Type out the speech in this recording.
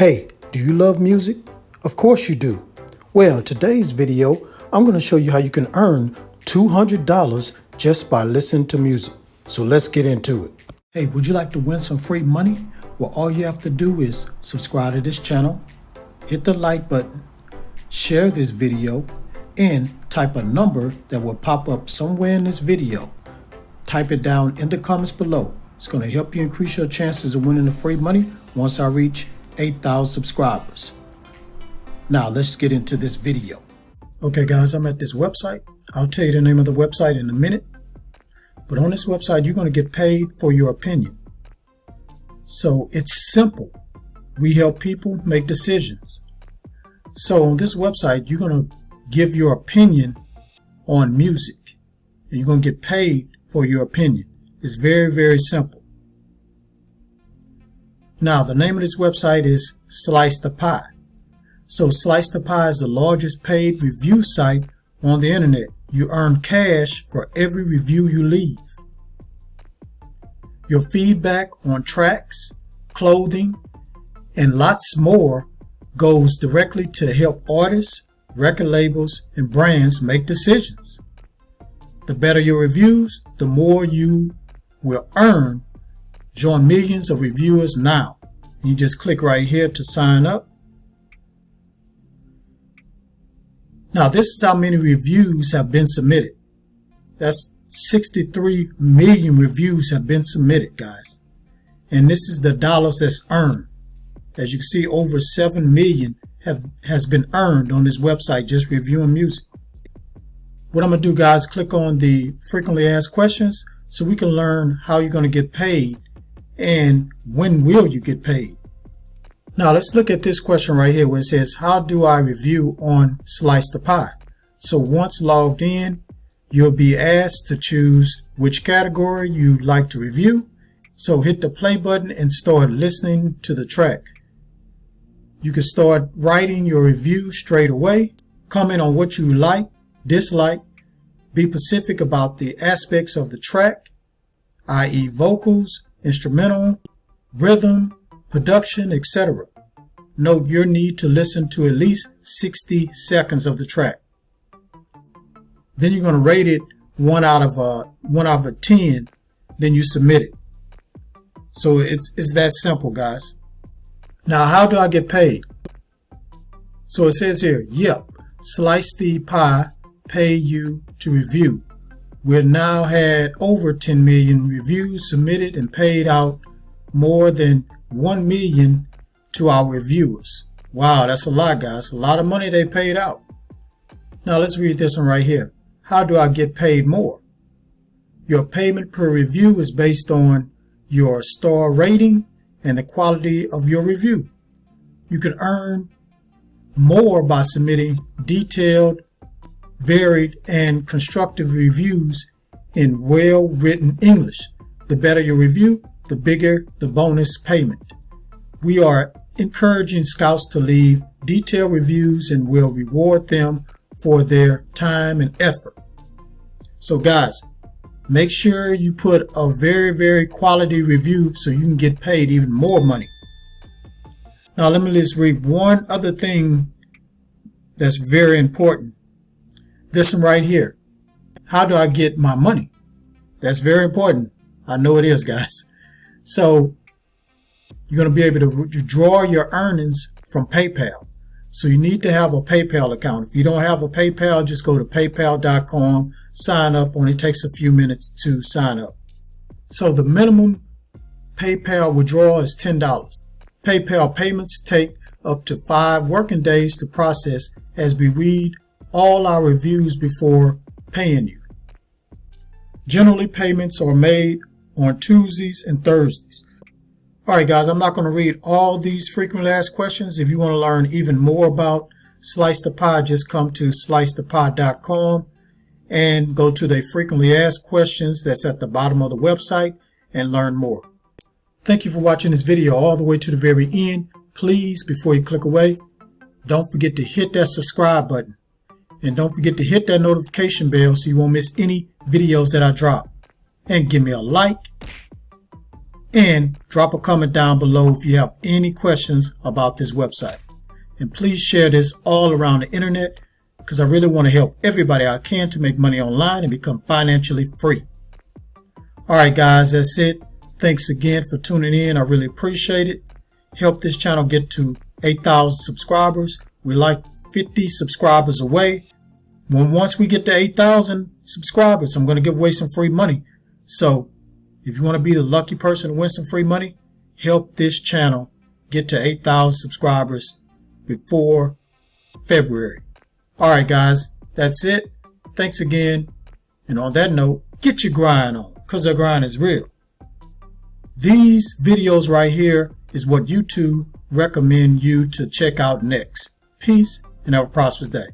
Hey, do you love music? Of course you do. Well, in today's video, I'm going to show you how you can earn $200 just by listening to music. So let's get into it. Hey, would you like to win some free money? Well, all you have to do is subscribe to this channel, hit the like button, share this video, and type a number that will pop up somewhere in this video. Type it down in the comments below. It's going to help you increase your chances of winning the free money once I reach 8,000 subscribers. Now let's get into this video. Okay guys, I'm at this website. I'll tell you the name of the website in a minute. But on this website, you're going to get paid for your opinion. So it's simple. We help people make decisions. So on this website, you're going to give your opinion on music. And you're going to get paid for your opinion. It's very, very simple. Now, the name of this website is Slice the Pie. So Slice the Pie is the largest paid review site on the internet. You earn cash for every review you leave. Your feedback on tracks, clothing, and lots more goes directly to help artists, record labels, and brands make decisions. The better your reviews, the more you will earn. Join millions of reviewers now. You just click right here to sign up. Now this is how many reviews have been submitted. That's 63 million reviews have been submitted, guys. And this is the dollars that's earned. As you can see, over 7 million has been earned on this website just reviewing music. What I'm going to do, guys, click on the frequently asked questions so we can learn how you're going to get paid and when will you get paid. Now let's look at this question right here where it says, how do I review on Slice the Pie? So once logged in, you'll be asked to choose which category you'd like to review. So hit the play button and start listening to the track. You can start writing your review straight away. Comment on what you like, dislike. Be specific about the aspects of the track, i.e. vocals, instrumental, rhythm, production, etc. Note your need to listen to at least 60 seconds of the track. Then you're going to rate it 1 out of 10. Then you submit it. So it's that simple, guys. Now, how do I get paid? So it says here, yep, Slice the Pie pay you to review. We've now had over 10 million reviews submitted and paid out more than 1 million to our reviewers. Wow, that's a lot, guys. A lot of money they paid out. Now let's read this one right here. How do I get paid more? Your payment per review is based on your star rating and the quality of your review. You can earn more by submitting detailed, varied, and constructive reviews in well-written English. The better your review, the bigger the bonus payment. We are encouraging scouts to leave detailed reviews and will reward them for their time and effort. So guys, make sure you put a very, very quality review so you can get paid even more money. Now let me just read one other thing that's very important. This one right here. How do I get my money? That's very important. I know it is, guys. So you're going to be able to withdraw your earnings from PayPal. So you need to have a PayPal account. If you don't have a PayPal, just go to paypal.com, sign up. Only takes a few minutes to sign up. So the minimum PayPal withdrawal is $10. PayPal payments take up to 5 working days to process as we read all our reviews before paying you. Generally, payments are made on Tuesdays and Thursdays. Alright guys, I'm not going to read all these frequently asked questions. If you want to learn even more about Slice the Pie, just come to slicethepie.com and go to the frequently asked questions that's at the bottom of the website and learn more. Thank you for watching this video all the way to the very end. Please, before you click away, don't forget to hit that subscribe button. And don't forget to hit that notification bell so you won't miss any videos that I drop. And give me a like And drop a comment down below if you have any questions about this website. And please share this all around the internet, because I really want to help everybody I can to make money online and become financially free. Alright guys, that's it. Thanks again for tuning in. I really appreciate it. Help this channel get to 8,000 subscribers. We're like 50 subscribers away. Once we get to 8,000 subscribers, I'm going to give away some free money. So if you want to be the lucky person to win some free money, help this channel get to 8,000 subscribers before February. Alright guys, that's it. Thanks again. And on that note, get your grind on, because the grind is real. These videos right here is what YouTube recommend you to check out next. Peace and have a prosperous day.